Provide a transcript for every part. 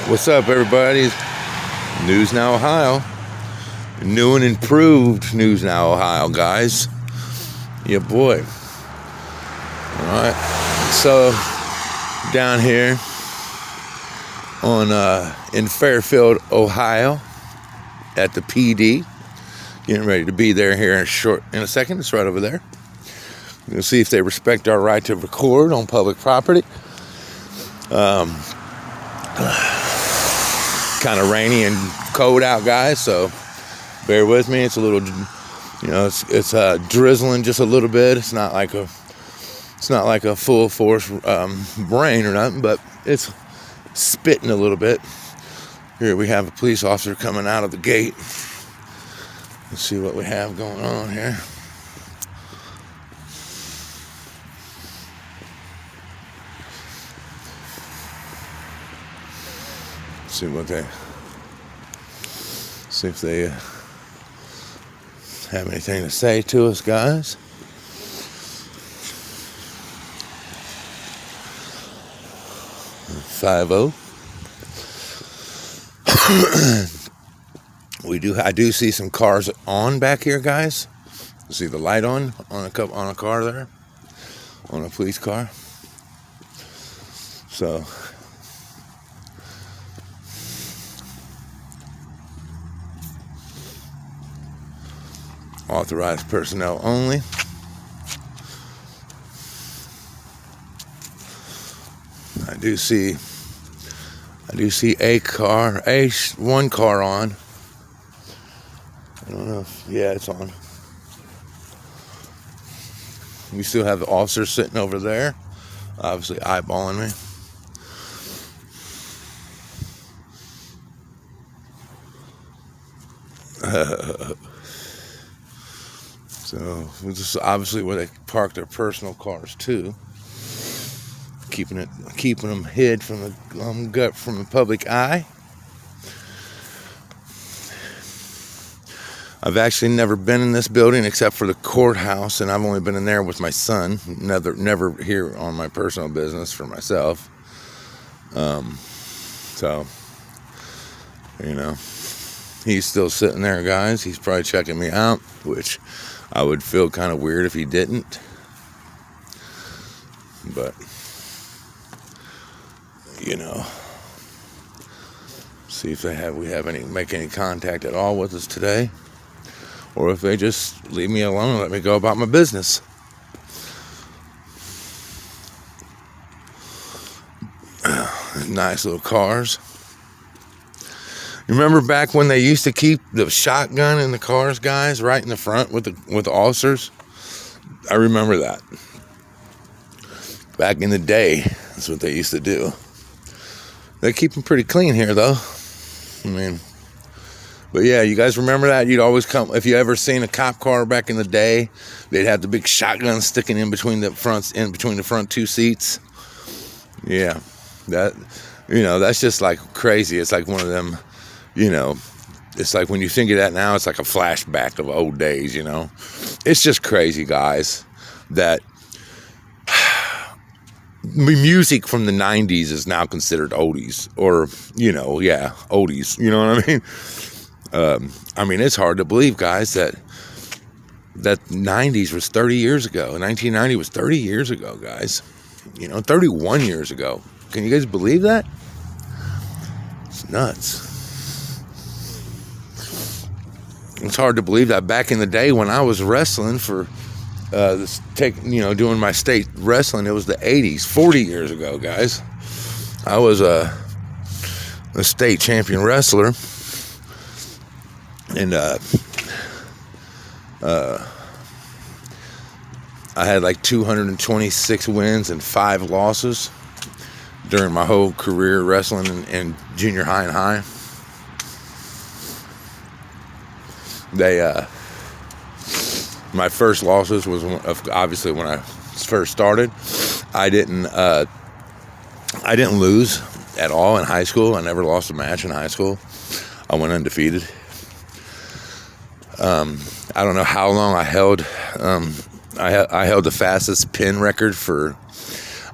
What's up, everybody? News Now Ohio. New and improved News Now Ohio, guys. Yeah, boy. Alright. So, down here in Fairfield, Ohio, at the PD. Getting ready to be there here in a second. It's right over there. We'll see if they respect our right to record on public property. Kind of rainy and cold out, guys, so bear with me. It's a little, it's drizzling just a little bit. It's not like a full force rain or nothing, but it's spitting a little bit. Here we have a police officer coming out of the gate. Let's see what we have going on here. See if they have anything to say to us, guys. .50. I do see some cars on back here, guys. See the light on a car there, on a police car. So. Authorized personnel only. I do see one car on. I don't know if, it's on. We still have the officer sitting over there, obviously eyeballing me. So this is obviously where they park their personal cars too, keeping them hid from the public eye. I've actually never been in this building except for the courthouse, and I've only been in there with my son. Never here on my personal business for myself. So he's still sitting there, guys. He's probably checking me out, which I would feel kind of weird if he didn't. But, see if make any contact at all with us today. Or if they just leave me alone and let me go about my business. Nice little cars. Remember back when they used to keep the shotgun in the cars, guys, right in the front with the officers? I remember that. Back in the day, that's what they used to do. They keep them pretty clean here, though. But yeah, you guys remember that? You'd always come, if you ever seen a cop car back in the day, they'd have the big shotgun sticking in between the front two seats. Yeah, that's just like crazy. It's like one of them. It's like when you think of that now, it's like a flashback of old days, It's just crazy, guys, that music from the 90s is now considered oldies, or, oldies, you know what I mean? It's hard to believe, guys, that 90s was 30 years ago. 1990 was 30 years ago, guys. 31 years ago. Can you guys believe that? It's nuts. It's hard to believe that back in the day when I was wrestling for doing my state wrestling, it was the 80s, 40 years ago, guys. I was a state champion wrestler, and I had like 226 wins and 5 losses during my whole career wrestling in junior high and high. My first losses was obviously when I first started. I didn't lose at all in high school. I never lost a match in high school. I went undefeated. I don't know how long I held. I held the fastest pin record for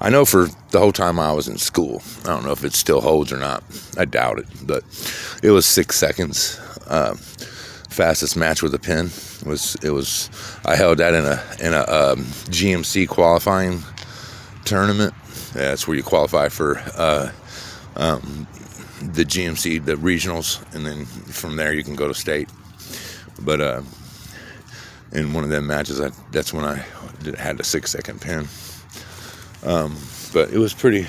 I know for the whole time I was in school, I don't know if it still holds or not. I doubt it, but it was 6 seconds. Fastest match with a pin was I held that in a GMC qualifying tournament. Yeah, that's where you qualify for the GMC, the regionals, and then from there you can go to state. But in one of them matches, that's when I had a 6 second pin. But it was pretty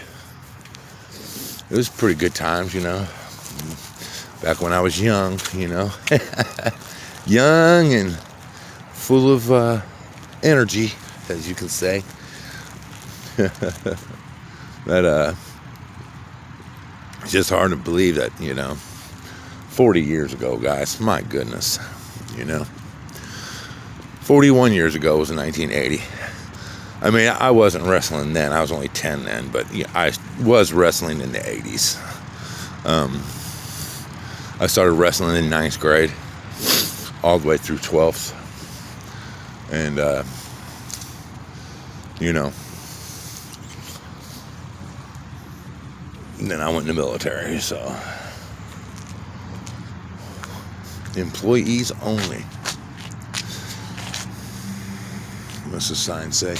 good times, back when I was young, young and full of energy, as you can say. But it's just hard to believe that, 40 years ago, guys, my goodness, 41 years ago was in 1980. I mean, I wasn't wrestling then. I was only 10 then, but I was wrestling in the 80s. I started wrestling in 9th grade, all the way through 12th. And, and then I went in the military, so. Employees only. What's the sign say?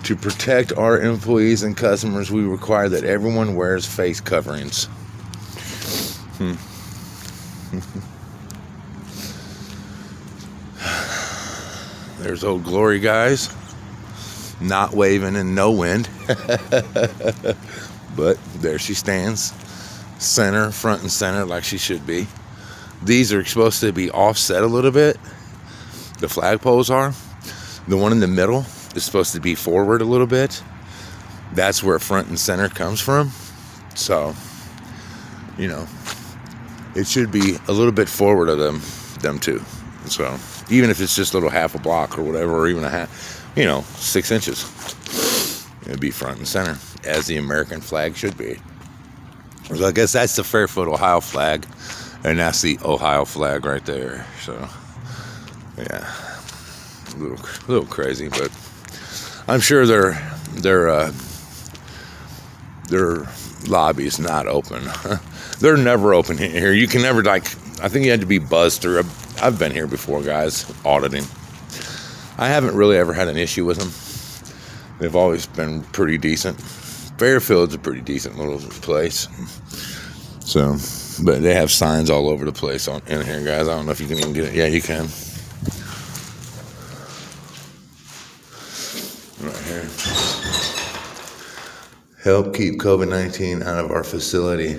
To protect our employees and customers, we require that everyone wears face coverings. There's Old Glory, guys. Not waving in no wind. But there she stands. Center, front and center, like she should be. These are supposed to be offset a little bit. The flagpoles are. The one in the middle is supposed to be forward a little bit. That's where front and center comes from. So, it should be a little bit forward of them too. So, even if it's just a little half a block or whatever, or even a half, 6 inches, it'd be front and center, as the American flag should be. So I guess that's the Fairfield, Ohio flag, and that's the Ohio flag right there. So, yeah. A little crazy, but I'm sure their lobby's not open. They're never open here. You can never I think you had to be buzzed through. I've been here before, guys, auditing. I haven't really ever had an issue with them. They've always been pretty decent. Fairfield's a pretty decent little place. So, but they have signs all over the place in here, guys. I don't know if you can even get it. Yeah, you can. Right here. Help keep COVID-19 out of our facility.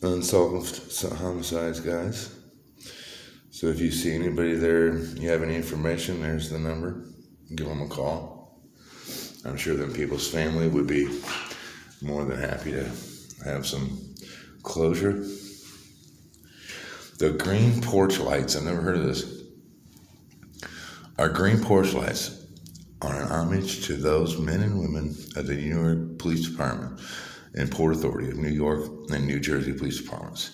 Unsolved homicides, guys. So if you see anybody there, you have any information, there's the number. Give them a call. I'm sure them people's family would be more than happy to have some closure. The green porch lights, I've never heard of this. Our green porch lights are an homage to those men and women of the New York Police Department and Port Authority of New York and New Jersey Police Departments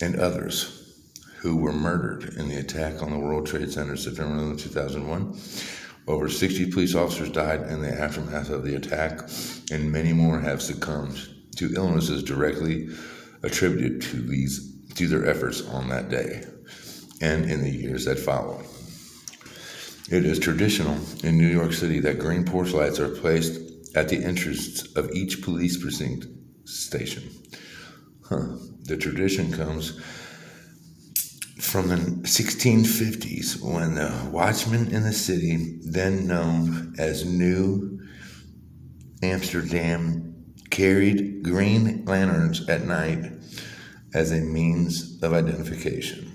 and others who were murdered in the attack on the World Trade Center September 11, 2001. Over 60 police officers died in the aftermath of the attack, and many more have succumbed to illnesses directly attributed to their efforts on that day and in the years that followed. It is traditional in New York City that green porch lights are placed at the entrance of each police precinct station. The tradition comes from the 1650s when the watchmen in the city, then known as New Amsterdam, carried green lanterns at night as a means of identification.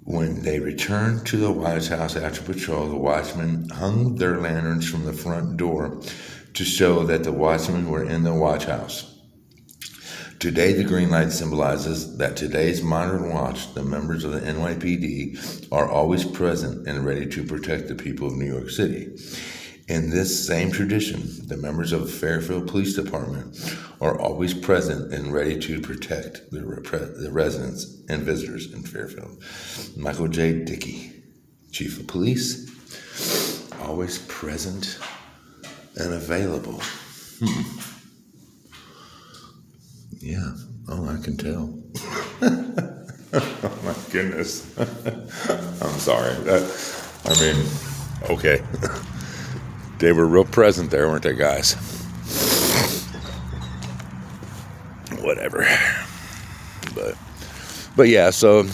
When they returned to the White House after patrol, the watchmen hung their lanterns from the front door to show that the watchmen were in the watch house. Today, the green light symbolizes that today's modern watch, the members of the NYPD, are always present and ready to protect the people of New York City. In this same tradition, the members of the Fairfield Police Department are always present and ready to protect the residents and visitors in Fairfield. Michael J. Dickey, Chief of Police, always present and available. Yeah, oh, I can tell. Oh, my goodness. I'm sorry. Okay. They were real present there, weren't they, guys? Whatever. But yeah, so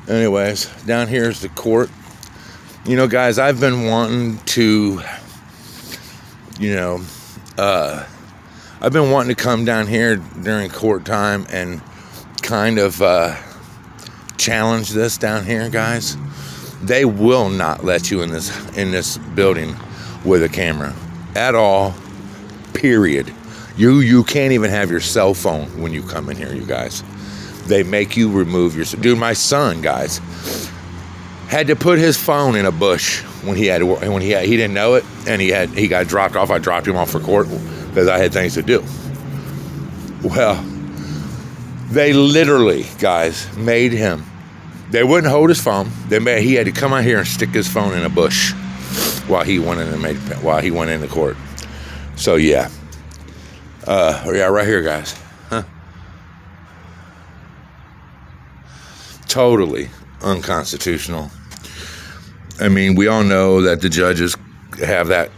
anyways, down here is the court. You know, guys, I've been wanting to, I've been wanting to come down here during court time and kind of challenge this down here, guys. They will not let you in this building with a camera at all, period. You can't even have your cell phone when you come in here, you guys. They make you remove your... Dude, my son, guys, had to put his phone in a bush when he didn't know it, and he got dropped off. I dropped him off for court because I had things to do. Well, they literally, guys, made him. They wouldn't hold his phone. He had to come out here and stick his phone in a bush while he went into court. So yeah, right here, guys. Huh? Totally unconstitutional. I mean, we all know that the judges have that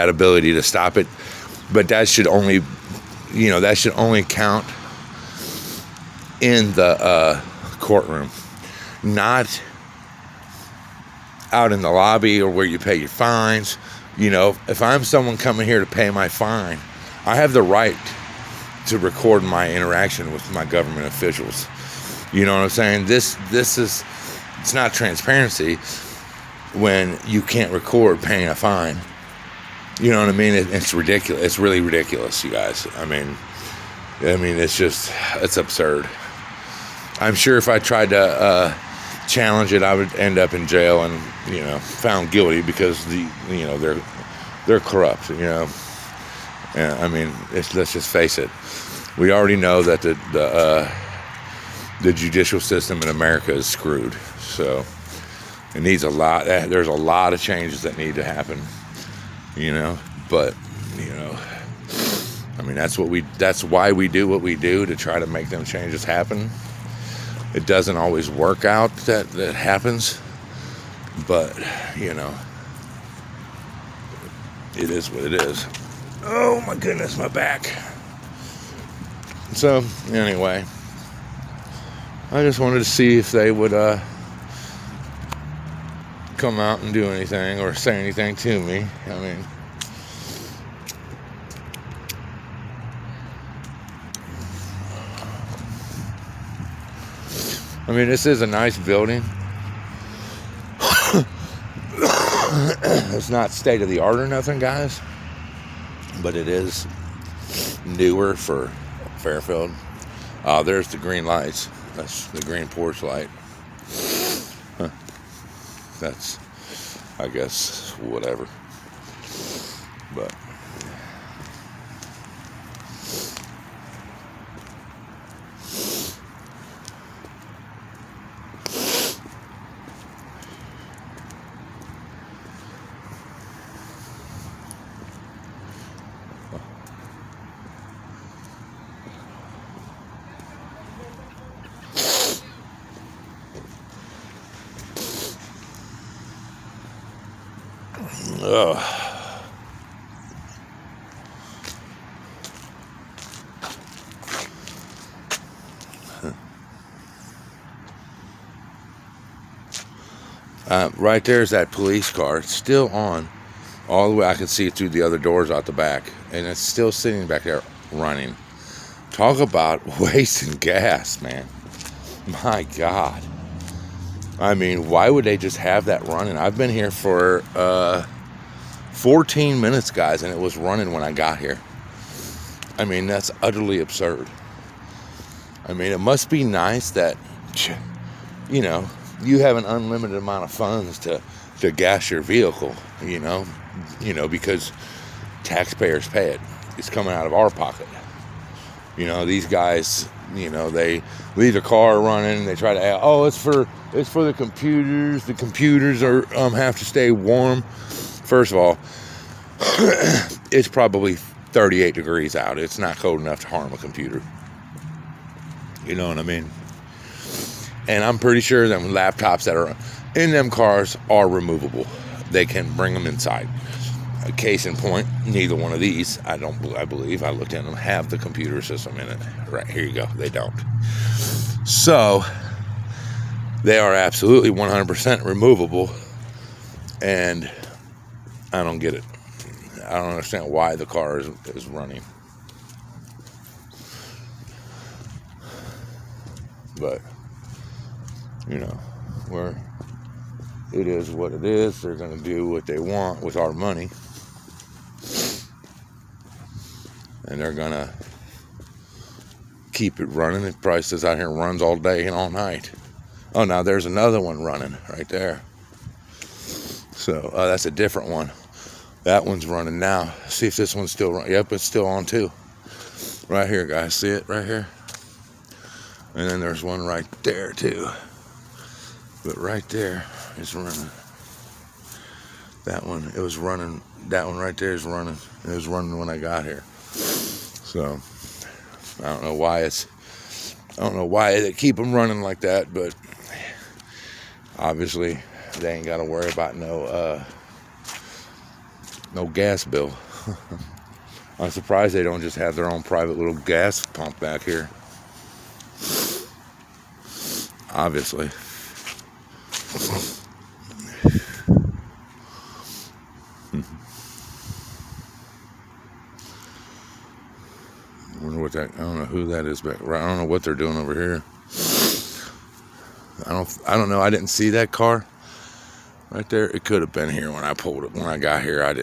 ability to stop it, but that should only count in the courtroom, not out in the lobby or where you pay your fines. If I'm someone coming here to pay my fine, I have the right to record my interaction with my government officials. You know what I'm saying? It's not transparency when you can't record paying a fine. You know what I mean? It's ridiculous. It's really ridiculous, you guys. I mean, it's absurd. I'm sure if I tried to challenge it, I would end up in jail and, found guilty because they're corrupt, And I mean, let's just face it. We already know that the judicial system in America is screwed. So it needs a lot. There's a lot of changes that need to happen, But I mean, that's why we do what we do, to try to make them changes happen. It doesn't always work out that happens, but it is what it is. Oh my goodness, my back. So anyway, I just wanted to see if they would come out and do anything or say anything to me. I mean, this is a nice building. It's not state of the art or nothing, guys, but it is newer for Fairfield. There's the green lights. That's the green porch light. That's, I guess, whatever. But right there's that police car. It's still on all the way. I can see it through the other doors out the back, and it's still sitting back there running. Talk about wasting gas, man. My God. I mean, why would they just have that running? I've been here for 14 minutes, guys, and it was running when I got here. I mean, that's utterly absurd. I mean, it must be nice that, you know, you have an unlimited amount of funds to gas your vehicle, you know, because taxpayers pay it. It's coming out of our pocket. You know, these guys, you know, they leave the car running. They try to add, oh, it's for the computers. The computers have to stay warm. First of all, it's probably 38 degrees out. It's not cold enough to harm a computer. You know what I mean? And I'm pretty sure them laptops that are in them cars are removable. They can bring them inside. A case in point, neither one of these, I believe, I looked at them, have the computer system in it. Right, here you go. They don't. So, they are absolutely 100% removable. And I don't get it. I don't understand why the car is running. But, you know, it is what it is. They're going to do what they want with our money. And they're going to keep it running. The price is out here runs all day and all night. Oh, now there's another one running right there. So, that's a different one. That one's running now. See if this one's still running. Yep, it's still on too. Right here, guys. See it right here? And then there's one right there too. But right there is running. That one, it was running. That one right there is running. It was running when I got here. So, I don't know why they keep them running like that, but obviously they ain't got to worry about no gas bill. I'm surprised they don't just have their own private little gas pump back here. Obviously. I wonder what that, I don't know who that is back. I don't know what they're doing over here. I don't know. I didn't see that car right there. It could have been here when I pulled it. When I got here, I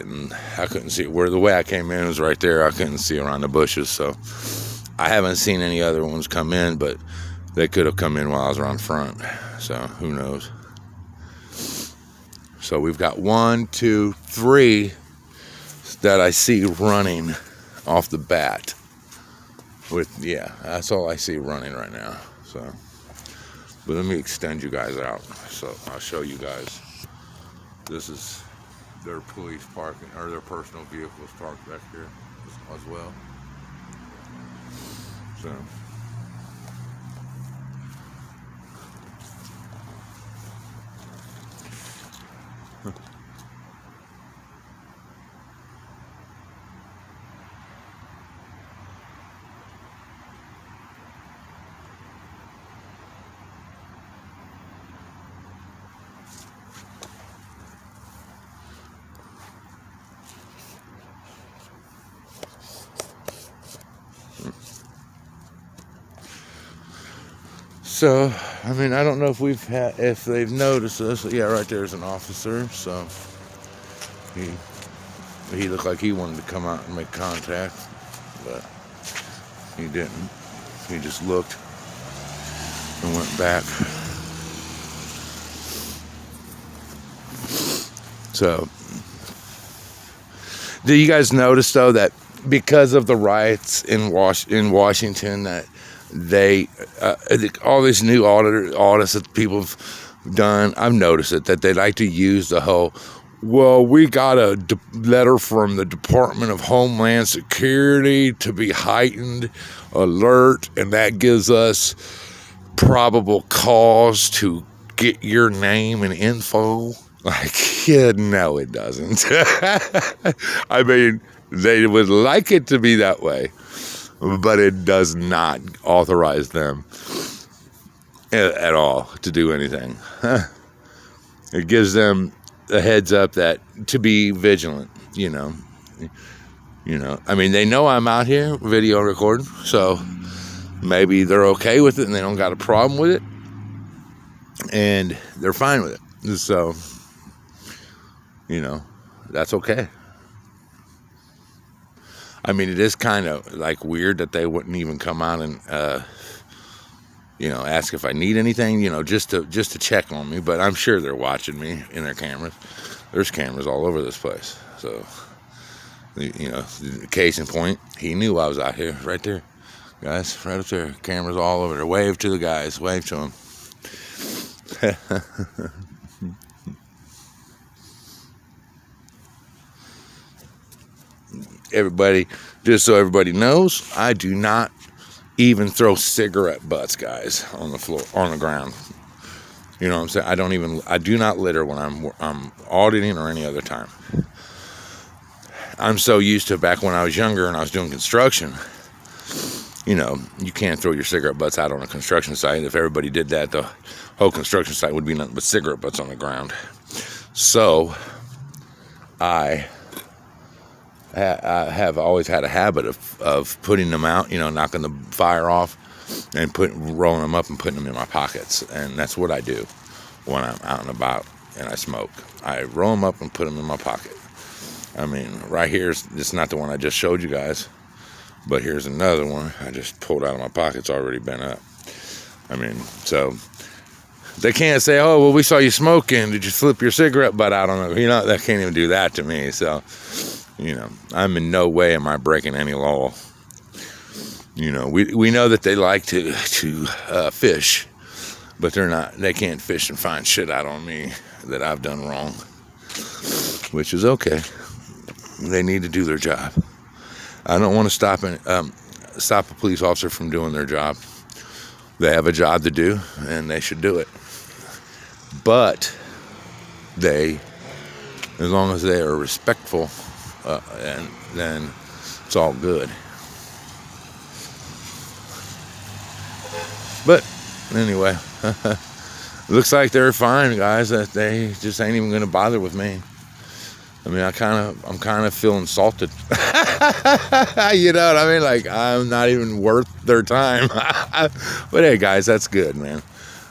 couldn't see it. Where the way I came in was right there. I couldn't see around the bushes. So I haven't seen any other ones come in, but they could have come in while I was around front. So who knows? So we've got 1, 2, 3 that I see running off the bat. That's all I see running right now. So, but let me extend you guys out. So I'll show you guys. This is their police parking, or their personal vehicles parked back here as well. So. So, I mean, I don't know if they've noticed us. Yeah, right there's an officer. So he looked like he wanted to come out and make contact, but he didn't. He just looked and went back. So, do you guys notice though that because of the riots in Washington, that all these new audits that people have done, I've noticed it, that they like to use the whole, well, we got a letter from the Department of Homeland Security to be heightened alert, and that gives us probable cause to get your name and info. Like, yeah, no, it doesn't. I mean, they would like it to be that way, but it does not authorize them at all to do anything. It gives them a heads up that to be vigilant, you know. I mean, they know I'm out here video recording, so maybe they're okay with it and they don't got a problem with it, and they're fine with it. So, that's okay. I mean, it is kind of like weird that they wouldn't even come out and, ask if I need anything, just to check on me. But I'm sure they're watching me in their cameras. There's cameras all over this place. So, case in point, he knew I was out here, right there, guys, right up there. Cameras all over there. Wave to the guys. Wave to them. Everybody, just so everybody knows, I do not even throw cigarette butts, guys, on the floor, on the ground. You know what I'm saying? I do not litter when I'm auditing or any other time. I'm so used to back when I was younger and I was doing construction, you can't throw your cigarette butts out on a construction site. If everybody did that, the whole construction site would be nothing but cigarette butts on the ground. So I have always had a habit of putting them out, knocking the fire off and rolling them up and putting them in my pockets. And that's what I do when I'm out and about and I smoke. I roll them up and put them in my pocket. I mean, right here, it's not the one I just showed you guys, but here's another one I just pulled out of my pocket. It's already been up. I mean, so they can't say, oh, well, we saw you smoking. Did you flip your cigarette butt out on it? They can't even do that to me. So, I'm in no way am I breaking any law. We know that they like to fish, but they can't fish and find shit out on me that I've done wrong, which is okay. They need to do their job. I don't want to stop a police officer from doing their job. They have a job to do, and they should do it. But as long as they are respectful, and then it's all good. But anyway, looks like they're fine, guys. That they just ain't even going to bother with me. I mean, I'm kind of feel insulted. You know what I mean? Like, I'm not even worth their time. But hey, guys, that's good, man.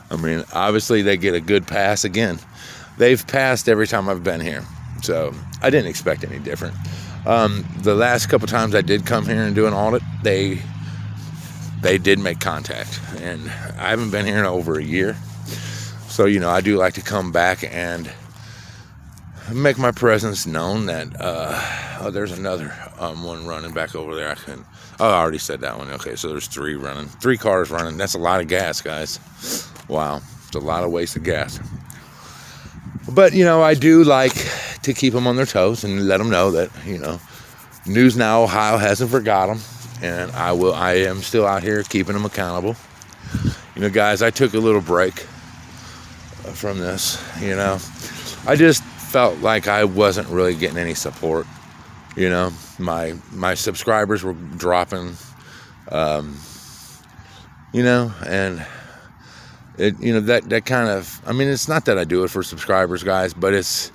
I mean, obviously they get a good pass again. They've passed every time I've been here, so I didn't expect any different. The last couple times I did come here and do an audit, they did make contact, and I haven't been here in over a year. So, I do like to come back and make my presence known. That there's another one running back over there. I already said that one. Okay, so there's 3 cars running. That's a lot of gas, guys. Wow, it's a lot of wasted gas. But I do like to keep them on their toes and let them know that News Now Ohio hasn't forgot them, and I am still out here keeping them accountable. Guys, I took a little break from this. I just felt like I wasn't really getting any support. My subscribers were dropping, and it, that kind of, I mean, it's not that I do it for subscribers, guys, but it's,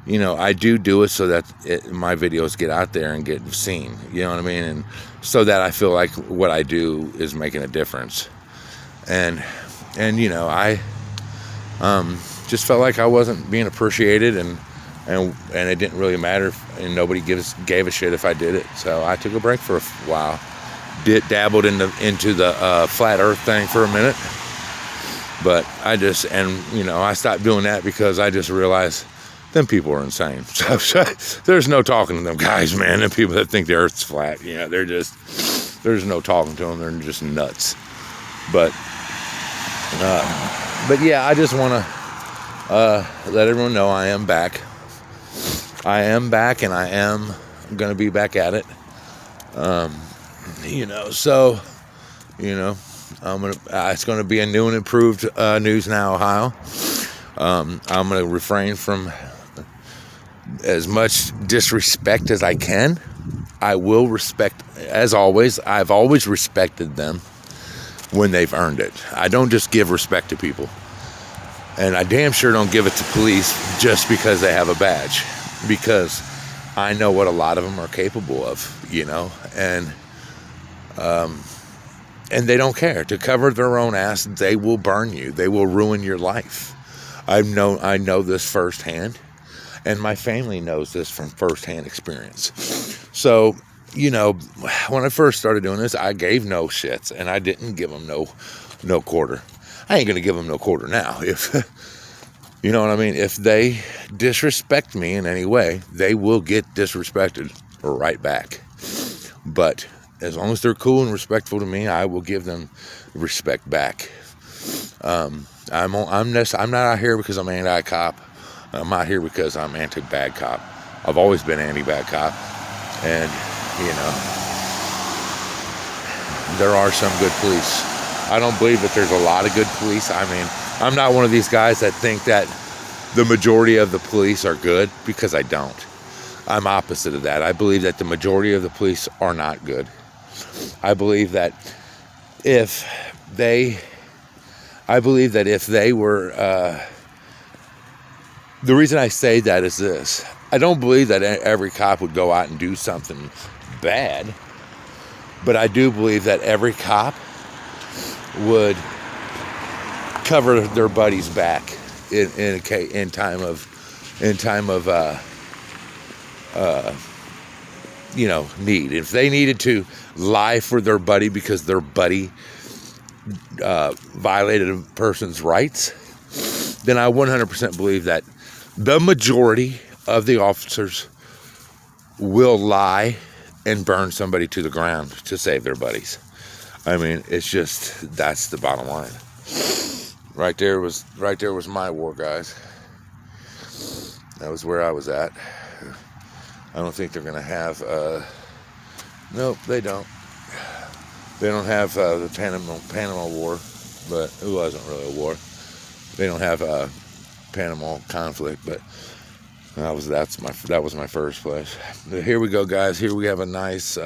I do it so that my videos get out there and get seen, you know what I mean? And so that I feel like what I do is making a difference. And I just felt like I wasn't being appreciated, and it didn't really matter, and nobody gave a shit if I did it. So I took a break for a while. Dabbled into the flat earth thing for a minute. But I stopped doing that because I just realized them people are insane. So there's no talking to them guys, man. And people that think the earth's flat, there's no talking to them. They're just nuts. But yeah, I just want to let everyone know I am back. I am back, and I am going to be back at it. It's going to be a new and improved News Now Ohio. I'm going to refrain from as much disrespect as I can. I will respect, as always. I've always respected them when they've earned it. I don't just give respect to people, and I damn sure don't give it to police just because they have a badge, because I know what a lot of them are capable of, and they don't care. To cover their own ass, they will burn you. They will ruin your life. I know this firsthand, and my family knows this from firsthand experience. So you know, when I first started doing this, I gave no shits, and I didn't give them no quarter. I ain't gonna give them no quarter now. If you know what I mean, if they disrespect me in any way, they will get disrespected right back. But as long as they're cool and respectful to me, I will give them respect back. I'm not out here because I'm anti-cop. I'm out here because I'm anti-bad cop. I've always been anti-bad cop, and you know, there are some good police. I don't believe that there's a lot of good police. I mean, I'm not one of these guys that think that the majority of the police are good, because I don't. I'm opposite of that. I believe that the majority of the police are not good. I believe that if they were, the reason I say that is this: I don't believe that every cop would go out and do something bad, but I do believe that every cop would cover their buddy's back in time of you know, need. If they needed to lie for their buddy because their buddy violated a person's rights, then I 100% believe that the majority of the officers will lie and burn somebody to the ground to save their buddies. I mean, it's just, that's the bottom line. Right there was my war, guys. That was where I was at. I don't think they're gonna have. Nope, they don't. They don't have the Panama War, but it wasn't really a war. They don't have Panama conflict, but that was my first place. But here we go, guys. Here we have a nice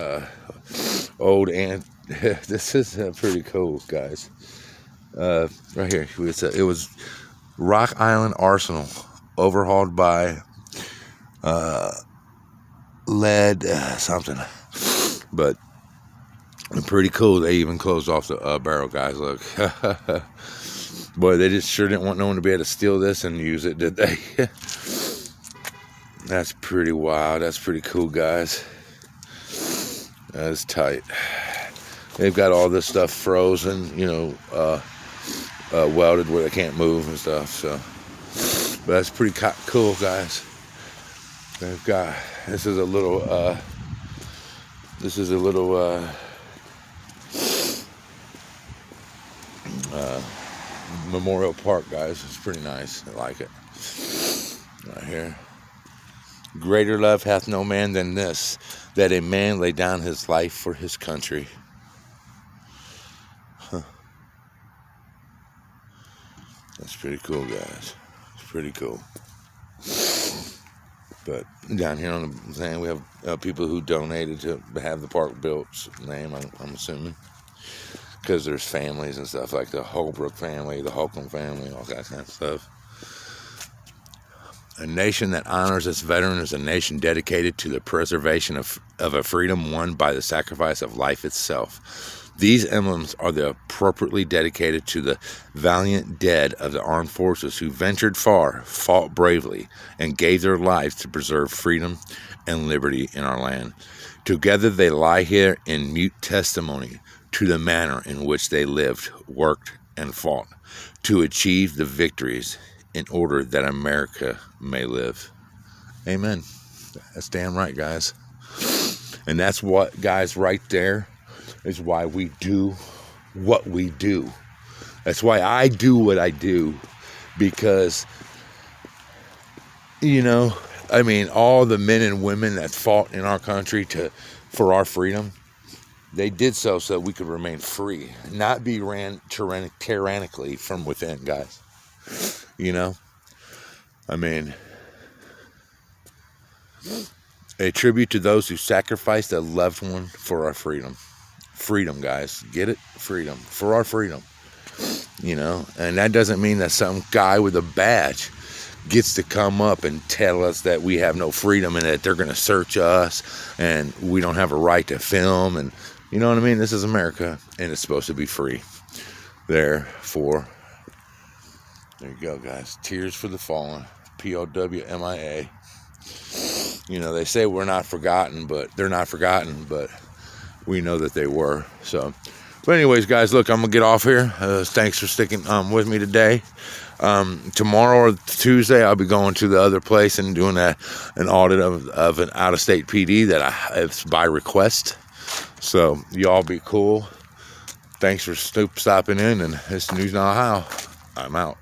old this is pretty cool, guys. Right here, it was Rock Island Arsenal, overhauled by lead something, but pretty cool. They even closed off the barrel, guys. Look. Boy, they just sure didn't want no one to be able to steal this and use it, did they? That's pretty wild. That's pretty cool, guys. That's tight. They've got all this stuff frozen, you know, welded where they can't move and stuff. So, but that's pretty cool, guys. They've got, this is a little Memorial Park, guys. It's pretty nice. I like it. Right here. Greater love hath no man than this, that a man lay down his life for his country. Huh. That's pretty cool, guys. It's pretty cool. But down here on the thing, we have people who donated to have the park built. Name, I'm assuming, because there's families and stuff like the Holbrook family, the Holcomb family, all that kind of stuff. A nation that honors its veteran is a nation dedicated to the preservation of a freedom won by the sacrifice of life itself. These emblems are appropriately dedicated to the valiant dead of the armed forces who ventured far, fought bravely, and gave their lives to preserve freedom and liberty in our land. Together they lie here in mute testimony to the manner in which they lived, worked, and fought to achieve the victories in order that America may live. Amen. That's damn right, guys. And that's what, guys, right there is why we do what we do. That's why I do what I do, because, you know, I mean, all the men and women that fought in our country for our freedom, they did so we could remain free, not be ran tyrannically from within, guys. You know, I mean, a tribute to those who sacrificed a loved one for our freedom. Freedom, guys. Get it? Freedom. For our freedom. You know, and that doesn't mean that some guy with a badge gets to come up and tell us that we have no freedom and that they're going to search us and we don't have a right to film. And you know what I mean? This is America, and it's supposed to be free. Therefore, there you go, guys. Tears for the fallen. POWMIA. You know, they say we're not forgotten, but they're not forgotten, but we know that they were. So, but anyways, guys, look, I'm gonna get off here. Thanks for sticking with me today. Tomorrow or Tuesday, I'll be going to the other place and doing an audit of an out-of-state PD that it's by request. So y'all be cool. Thanks for stopping in, and it's News in Ohio. I'm out.